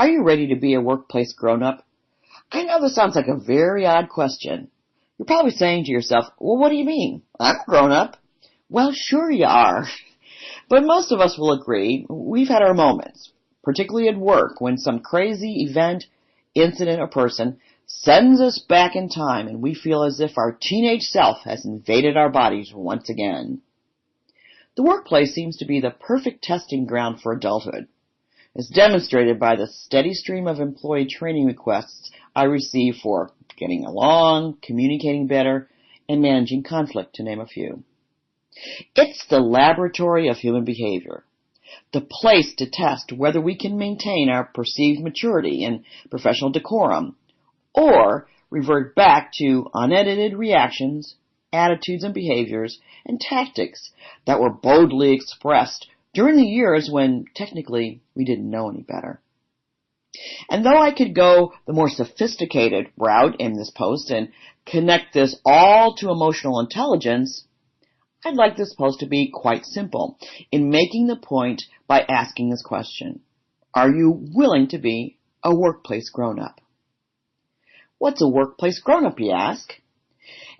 Are you ready to be a workplace grown-up? I know this sounds like a very odd question. You're probably saying to yourself, well, what do you mean? I'm a grown-up. Well, sure you are. But most of us will agree we've had our moments, particularly at work, when some crazy event, incident, or person sends us back in time and we feel as if our teenage self has invaded our bodies once again. The workplace seems to be the perfect testing ground for adulthood, as demonstrated by the steady stream of employee training requests I receive for getting along, communicating better, and managing conflict, to name a few. It's the laboratory of human behavior, the place to test whether we can maintain our perceived maturity and professional decorum, or revert back to unedited reactions, attitudes and behaviors, and tactics that were boldly expressed during the years when technically we didn't know any better. And though I could go the more sophisticated route in this post and connect this all to emotional intelligence, I'd like this post to be quite simple in making the point by asking this question: are you willing to be a workplace grown-up? What's a workplace grown-up, you ask?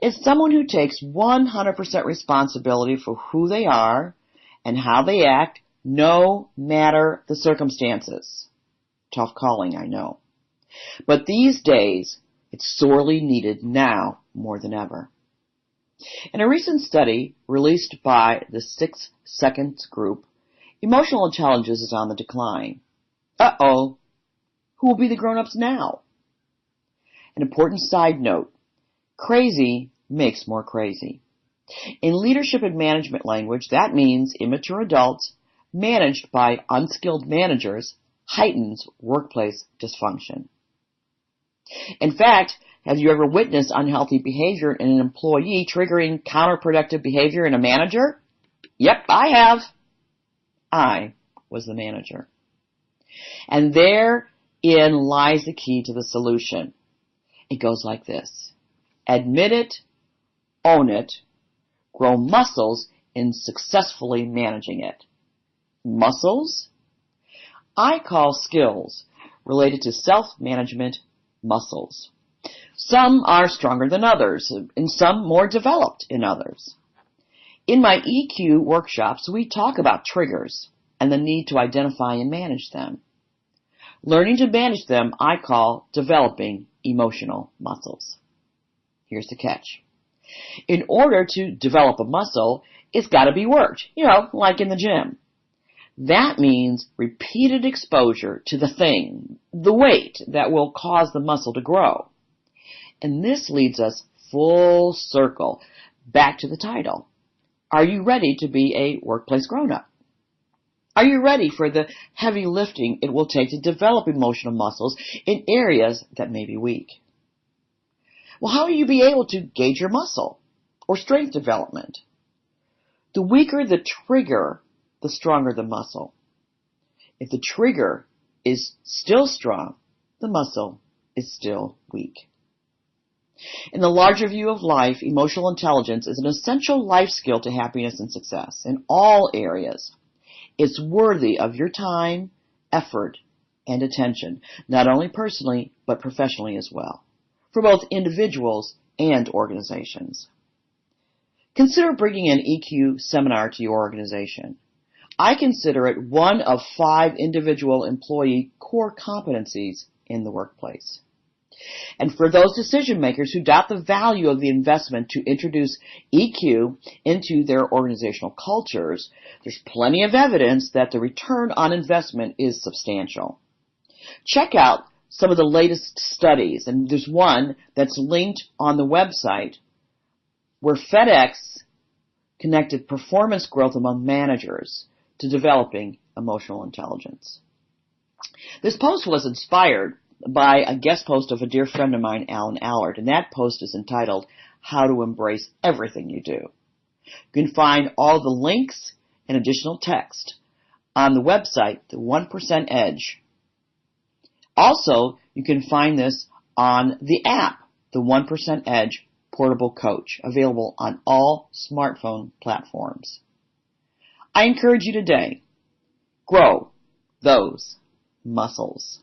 It's someone who takes 100% responsibility for who they are and how they act, no matter the circumstances. Tough calling, I know. But these days, it's sorely needed now more than ever. In a recent study released by the 6 Seconds group, emotional intelligence is on the decline. Uh-oh, who will be the grown-ups now? An important side note: crazy makes more crazy. In leadership and management language, that means immature adults managed by unskilled managers heightens workplace dysfunction. In fact, have you ever witnessed unhealthy behavior in an employee triggering counterproductive behavior in a manager? Yep, I have. I was the manager. And therein lies the key to the solution. It goes like this: admit it, own it, grow muscles in successfully managing it. Muscles? I call skills related to self-management muscles. Some are stronger than others, and some more developed in others. In my EQ workshops, we talk about triggers and the need to identify and manage them. Learning to manage them, I call developing emotional muscles. Here's the catch. In order to develop a muscle, it's got to be worked, like in the gym. That means repeated exposure to the thing, the weight that will cause the muscle to grow. And this leads us full circle back to the title. Are you ready to be a workplace grown-up? Are you ready for the heavy lifting it will take to develop emotional muscles in areas that may be weak? Well, how will you be able to gauge your muscle or strength development? The weaker the trigger, the stronger the muscle. If the trigger is still strong, the muscle is still weak. In the larger view of life, emotional intelligence is an essential life skill to happiness and success in all areas. It's worthy of your time, effort, and attention, not only personally, but professionally as well, for both individuals and organizations. Consider bringing an EQ seminar to your organization. I consider it one of 5 individual employee core competencies in the workplace. And for those decision makers who doubt the value of the investment to introduce EQ into their organizational cultures, there's plenty of evidence that the return on investment is substantial. Check out some of the latest studies, and there's one that's linked on the website where FedEx connected performance growth among managers to developing emotional intelligence. This post was inspired by a guest post of a dear friend of mine, Alan Allard, and that post is entitled, How to Embrace Everything You Do. You can find all the links and additional text on the website, The 1% Edge. Also, you can find this on the app, The 1% Edge Portable Coach, available on all smartphone platforms. I encourage you today, grow those muscles.